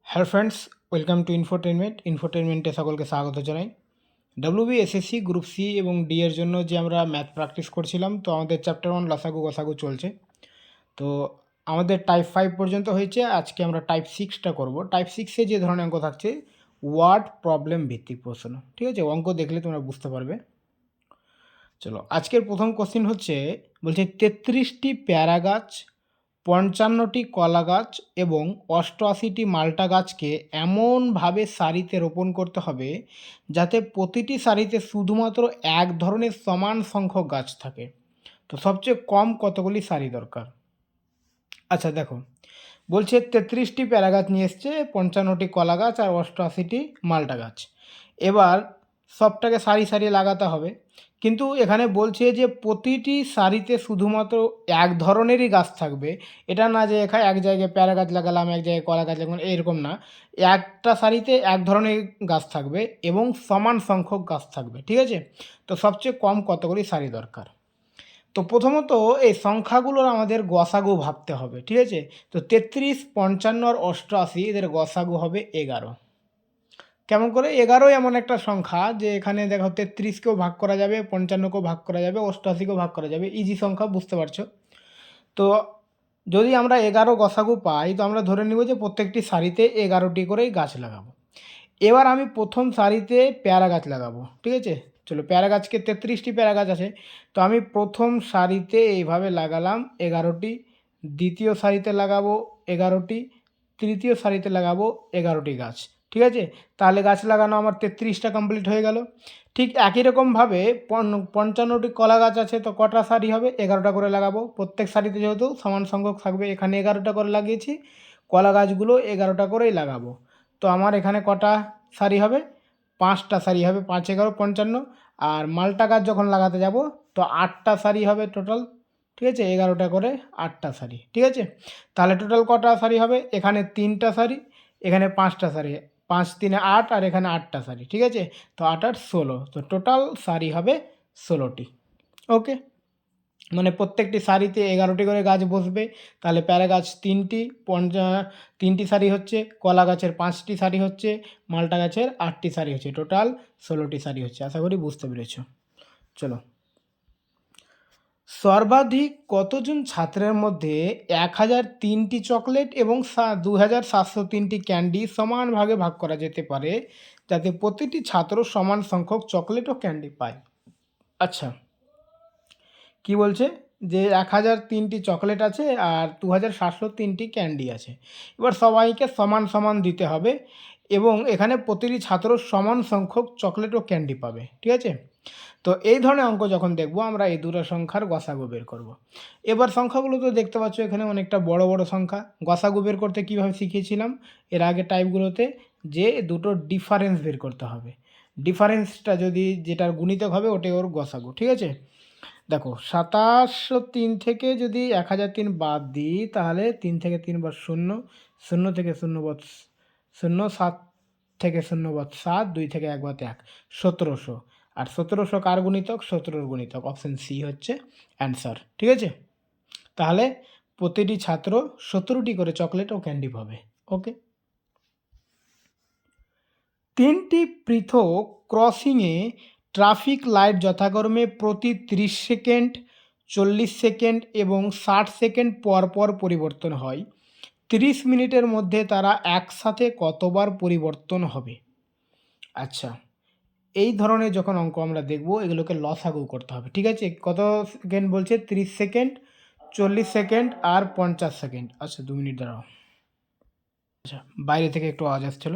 Hello friends, welcome to ইনফোটেনমেন্টে সকলকে স্বাগত জানাই। এসএসসি গ্রুপ সি এবং ডি এর জন্য যে আমরা ম্যাথ প্র্যাকটিস করছিলাম, তো আমাদের চ্যাপ্টার 1 লসাগু গসাগু চলছে। তো আমাদের টাইপ 5 পর্যন্ত হয়েছে, আজকে আমরা টাইপ 6টা করব। টাইপ 6-এ যে ধরনের অঙ্ক থাকছে ওয়ার্ড প্রবলেম ভিত্তিক প্রশ্ন, ঠিক আছে? অঙ্ক দেখলে তোমরা বুঝতে পারবে। চলো, আজকের প্রথম কোশ্চিন হচ্ছে, বলছে 33টি পেয়ারা গাছ, 55টি কলা গাছ এবং 88টি মাল্টা গাছকে এমনভাবে সারিতে রোপণ করতে হবে যাতে প্রতিটি সারিতে শুধুমাত্র এক ধরনের সমান সংখ্যক গাছ থাকে। তো সবচেয়ে কম কতগুলি সারি দরকার? আচ্ছা দেখো, বলছে 33টি পেয়ারা গাছ নিয়ে এসছে, 55টি কলা গাছ আর 88টি মাল্টা গাছ। এবার সবটাকে সারি সারি লাগাতে হবে, কিন্তু এখানে বলছে যে প্রতিটি সারিতে শুধুমাত্র এক ধরনেরই গাছ থাকবে। এটা না যে এখানে এক জায়গায় পেয়ারা গাছ লাগালাম, এক জায়গায় কলা গাছ লাগালাম, এরকম না। একটা সারিতে এক ধরনের গাছ থাকবে এবং সমান সংখ্যক গাছ থাকবে, ঠিক আছে? তো সবচেয়ে কম কতগুলি সারি দরকার? তো প্রথমত এই সংখ্যাগুলোর আমাদের গসাগু ভাবতে হবে, ঠিক আছে? তো 33, 55 আর 88 এদের গসাগু হবে 11। কেমন করে? 11 এমন একটা সংখ্যা যে এখানে দেখো 33কেও ভাগ করা যাবে, 55কেও ভাগ করা যাবে, 88কেও ভাগ করা যাবে। ইজি সংখ্যা, বুঝতে পারছো? তো যদি আমরা 11 গসাগু পাই, তো আমরা ধরে নিব যে প্রত্যেকটি সারিতে 11টি করেই গাছ লাগাবো। এবার আমি প্রথম সারিতে পেয়ারা গাছ লাগাবো, ঠিক আছে? চলো, পেয়ারা গাছকে 33টি পেয়ারা গাছ আছে, তো আমি প্রথম সারিতে এইভাবে লাগালাম 11টি, দ্বিতীয় সারিতে লাগাবো 11টি, তৃতীয় সারিতে লাগাবো 11টি গাছ, ঠিক আছে? তাহলে গাছ লাগানো আমার 33টা কমপ্লিট হয়ে গেল। ঠিক একই রকমভাবে 55টি কলা গাছ আছে, তো কটা সারি হবে? 11টা করে লাগাবো। প্রত্যেক সারিতে যেহেতু সমান সংখ্যক থাকবে, এখানে 11টা করে লাগিয়েছি, কলা গাছগুলো 11টা করেই লাগাবো। তো আমার এখানে কটা সারি হবে? 5টা সারি হবে, 5 11 55। আর মাল্টা গাছ যখন লাগাতে যাব, তো 8টা সারি হবে টোটাল, ঠিক আছে? 11টা করে 8টা সারি, ঠিক আছে? তাহলে টোটাল কটা সারি হবে? এখানে 3টা সারি, এখানে 5টা সারি, 5 3 8, আর এখানে 8টা সারি, ঠিক আছে? তো 8 আর 16, তো টোটাল সারি হবে 16টি। ওকে, মানে প্রত্যেকটি সারিতে 11টি করে গাছ বসবে। তাহলে প্যারা গাছ 3টি, 3টি সারি হচ্ছে, কলা গাছের 5টি সারি হচ্ছে, মাল্টা গাছের 8টি সারি হচ্ছে, টোটাল 16টি সারি হচ্ছে। আশা করি বুঝতে পেরেছ। চলো, সর্বাধিক কতজন ছাত্রের মধ্যে 1003টি চকলেট এবং 2703টি ক্যান্ডি সমান ভাগে ভাগ করা যেতে পারে যাতে প্রতিটি ছাত্র সমান সংখ্যক চকলেট ও ক্যান্ডি পায়? আচ্ছা, কি বলছে যে 1003টি চকলেট আছে আর 2703টি ক্যান্ডি আছে। এবার সবাইকে সমান সমান দিতে হবে এবং এখানে প্রতিটি ছাত্র সমান সংখ্যক চকলেট ও ক্যান্ডি পাবে, ঠিক আছে? তো এই ধরনের অঙ্ক যখন দেখব, আমরা এই দুটো সংখ্যার গসাগু বের করব। এবার সংখ্যাগুলো তো দেখতে পাচ্ছ এখানে অনেকটা বড় বড় সংখ্যা। গসাগু বের করতে কীভাবে শিখিয়েছিলাম এর আগে টাইপগুলোতে, যে দুটো ডিফারেন্স বের করতে হবে। ডিফারেন্সটা যদি যেটার গুণিতক হবে ওটাই ওর গসাগু, ঠিক আছে? দেখো, 2703 থেকে যদি 1003 বাদ দিই, তাহলে 3 থেকে 3 বাদ 0, 0 থেকে 0 বাদ 0, 7 থেকে 0 বাদ 7, 2 থেকে 1 বাদ 1, 1700। আর 1700 কার গুণিতক? 17-র গুণিতক। অপশান সি হচ্ছে অ্যান্সার, ঠিক আছে? তাহলে প্রতিটি ছাত্র 17টি করে চকলেট ও ক্যান্ডি পাবে। ওকে, 3টি পৃথক ক্রসিংয়ে ট্রাফিক লাইট যথাক্রমে প্রতি 30 সেকেন্ড, 40 সেকেন্ড এবং 60 সেকেন্ড পর পর পরিবর্তন হয়। 30 মিনিটের মধ্যে তারা একসাথে কতবার পরিবর্তন হবে? আচ্ছা, এই ধরনের যখন অঙ্ক আমরা দেখব, এগুলোকে লসাগু করতে হবে, ঠিক আছে? কত সেকেন্ড বলছে? 30 সেকেন্ড, 40 সেকেন্ড আর 50 সেকেন্ড। আচ্ছা, 2 মিনিট দাঁড়াও। আচ্ছা, বাইরে থেকে একটু আওয়াজ আসছিল।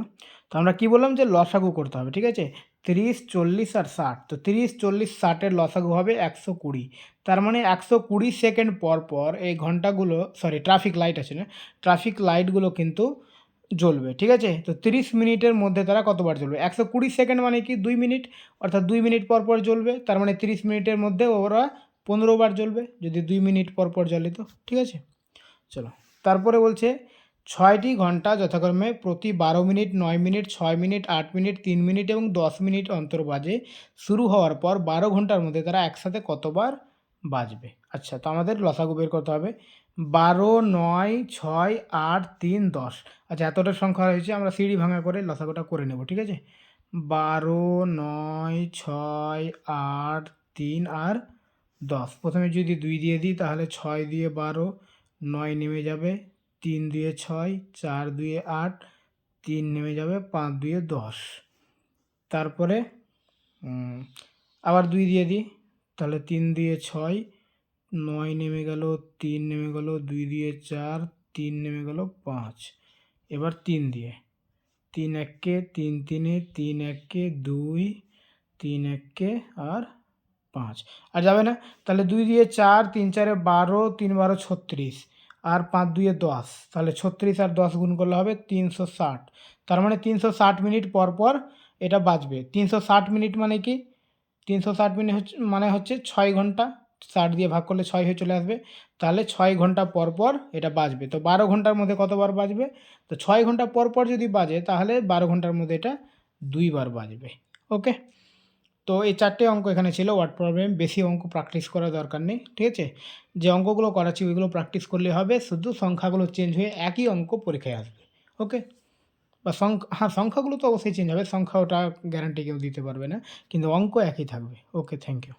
তো আমরা কি বললাম যে লসাগু করতে হবে, ঠিক আছে? 30, 40 আর 60। তো 30, 40, 60-এর লসাগু হবে 120। তার মানে 120 সেকেন্ড পর পর এই ঘন্টাগুলো, সরি ট্রাফিক লাইট আছে না, ট্রাফিক লাইটগুলো কিন্তু জ্বলবে, ঠিক আছে? তো 30 মিনিটের মধ্যে তারা কতবার জ্বলবে? 120 সেকেন্ড মানে কি? 2 মিনিট, অর্থাৎ 2 মিনিট পর পর জ্বলবে। তার মানে 30 মিনিটের মধ্যে ওরা 15 বার জ্বলবে যদি 2 মিনিট পর পর জ্বলে, তো ঠিক আছে? চলো, তারপরে বলছে 6টি ঘন্টা যথাক্রমে প্রতি 12 minute, 9 minute, 6 minute, 8 minute, 3 minute এবং 10 মিনিট অন্তর বাজে। শুরু হওয়ার পর 12 ঘন্টার মধ্যে তারা একসাথে কতবার বাজবে? আচ্ছা, তো আমাদের লসাগু বের করতে হবে। 12, 9, 6, 8, 3, 10। আচ্ছা, এতটা সংখ্যা হয়েছে, আমরা সিঁড়ি ভাঙা করে লসাগুটা করে নেব, ঠিক আছে? 12, 9, 6, 8, 3 আর 10। প্রথমে যদি 2 দিয়ে দিই তাহলে 6 দিয়ে 12, 9 নেমে যাবে, 3 দিয়ে 6, 4 দিয়ে 8, 3 নেমে যাবে, 5 দিয়ে 10। তারপরে আবার 2 দিয়ে দিই, তাহলে 3 দিয়ে 6, 9 নেমে গেল, 3 নেমে গেল, 2 দিয়ে 4, 3 নেমে গেল, 5। এবার 3 দিয়ে, 3 একে 3 তিনে, 3 একে 2, 3 একে আর 5। আর যাবে না, তাহলে 2 দিয়ে 4, 3 চারে 12, 3 12 36 আর 5 দুইয়ে 10, তাহলে 36 আর 10 গুণ করলে হবে 360। তার মানে 360 মিনিট পর পর এটা বাজবে। 360 মিনিট মানে কি? 360 মিনিট হচ্ছে 6 ঘন্টা। 60 দিয়ে ভাগ করলে 6 হয়ে চলে আসবে, তাহলে 6 ঘন্টা পর পর এটা বাজবে। তো 12 ঘন্টার মধ্যে কতবার বাজবে? তো 6 ঘন্টা পর পর যদি বাজে তাহলে 12 ঘন্টার মধ্যে এটা 2 বার বাজবে। ওকে, তো এই 4টে অঙ্ক এখানে ছিল ওয়ার্ড প্রবলেম। বেশি অঙ্ক প্র্যাকটিস করার দরকার নেই, ঠিক আছে? যে অঙ্কগুলো করাচ্ছি ওইগুলো প্র্যাকটিস করলে হবে, শুধু সংখ্যাগুলো চেঞ্জ হয়ে একই অঙ্ক পরীক্ষায় আসবে। ওকে, বা সংখ্যাগুলো তো অবশ্যই চেঞ্জ হবে, সংখ্যা ওটা গ্যারান্টি কেউ দিতে পারবে না, কিন্তু অঙ্ক একই থাকবে। ওকে, থ্যাংক ইউ।